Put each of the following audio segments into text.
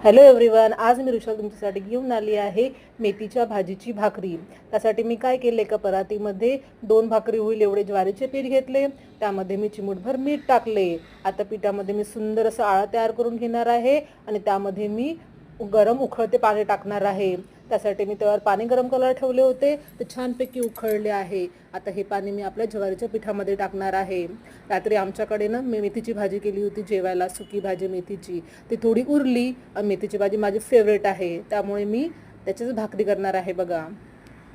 Hello everyone, आज मी ऋषभ तुमच्यासाठी घेऊन आली आहे मेथीच्या भाजीची भाकरी। त्यासाठी मी काय केले, एका परातीमध्ये 2 भाकरी होईल एवढे ज्वारीचे पीठ घेतले, त्यामध्ये मी चिमूटभर मीठ टाकले। आता पिठामध्ये मी सुंदर असं आळा तयार करून घेणार आहे आणि त्यामध्ये मी गरम उकळते पाणी टाकणार आहे। त्यासाठी मी तव्यावर पाणी गरम करायला ठेवले होते, ते छानपैकी उकळले आहे। आता हे पाणी मी आपल्या ज्वारीच्या पिठामध्ये टाकणार आहे। रात्री आमच्याकडे ना मेथीची भाजी केली होती जेवायला, सुकी भाजी मेथीची, ती थोडी उरली। मेथीची भाजी माझी फेवरेट आहे, त्यामुळे मी त्याचीच भाकरी करणार आहे बघा।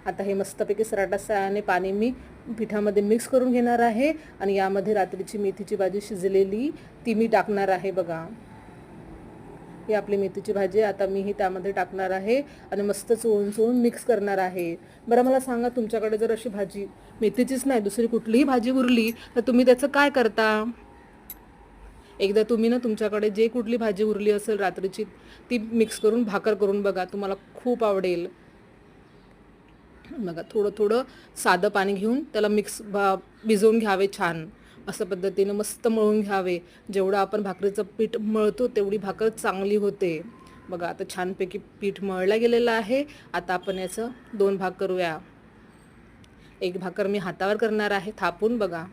आता हे मस्तपैकी सराटा सायाने पाणी मी पिठामध्ये मिक्स करून घेणार आहे आणि यामध्ये रात्रीची मेथीची भाजी शिजलेली ती मी टाकणार आहे बघा। ही आपली मेथीची भाजी आता मी ही त्यामध्ये टाकणार आहे आणि मस्त चोळून मिक्स करणार आहे। बरं मला सांगा, तुमच्याकडे जर अशी भाजी मेथीचीच नाही दुसरी कुठलीही भाजी उरली तर तुम्ही त्याचं काय करता? एकदा तुम्ही ना तुमच्याकडे जे कुठली भाजी उरली असेल रात्रीची ती मिक्स करून भाकर करून बघा, तुम्हाला खूप आवडेल बघा। थोडं साधं पाणी घेऊन त्याला भिजवून घ्यावे छान असं पद्धतीने मस्त मळून घ्यावे। जेवढं आपण भाकरीचं पीठ मळतो तेवढी भाकर चांगली होते बघा। आता छानपैकी पीठ मळलं गेलेलं आहे। आता आपण याचं 2 भाग करूया। एक भाकर मी हातावर करणार आहे थापून बघा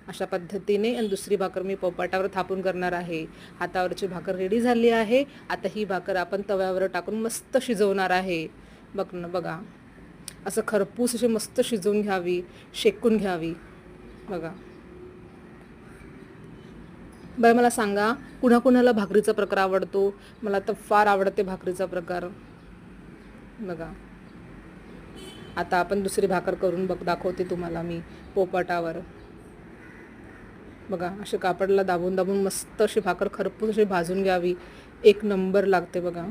अशा पद्धतीने, आणि दुसरी भाकर मी पोपाटावर थापून करणार आहे। हातावरची भाकर रेडी झाली आहे। आता ही भाकर आपण तव्यावर टाकून मस्त शिजवणार आहे बघा। असं खरपूस अशी मस्त शिजवून घ्यावी, शेकून घ्यावी बघा। बरं मला सांगा, कुणाकुणाला भाकरीचा प्रकार आवडतो? मला तर फार आवडते भाकरीचा प्रकार बघा। आता आपण दुसरी भाकर करून दाखवते तुम्हाला मी पोपाटावर बघा। असे कापडला दाबून मस्त अशी भाकर खरपूस अशी भाजून घ्यावी, एक नंबर लागते बघा।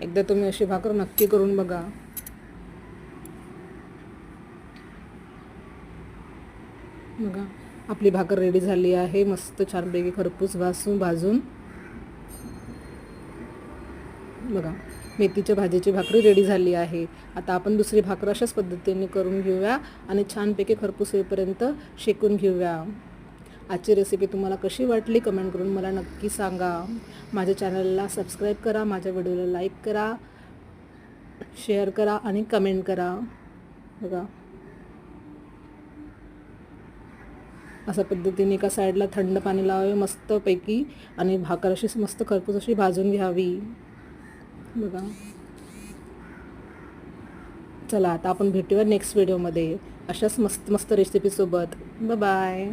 एकदा तुम्ही अशी भाकर नक्की करून बघा बघा। आपली भाकर रेडी झाली आहे, मस्त छानपैकी खरपूस भाजून बघा। मेथीच्या भाजीची भाकरी रेडी झाली आहे। आता आपण दुसरी भाकर अशाच पद्धतीने करून घेऊया आणि छानपैकी खरपूस होईपर्यंत शेकून घेऊया। आजची रेसिपी तुम्हाला कशी वाटली कमेंट करून मला नक्की सांगा। माझ्या चॅनलला सबस्क्राईब करा, माझ्या व्हिडिओला लाईक करा, शेअर करा आणि कमेंट करा बघा। अशा पद्धतीने एका साईडला थंड पाणी लावावे मस्तपैकी आणि भाकर अशी मस्त खरपूस अशी भाजून घ्यावी बघा। चला आता आपण भेटूया नेक्स्ट व्हिडिओमध्ये अशाच मस्त रेसिपीसोबत। Bye bye.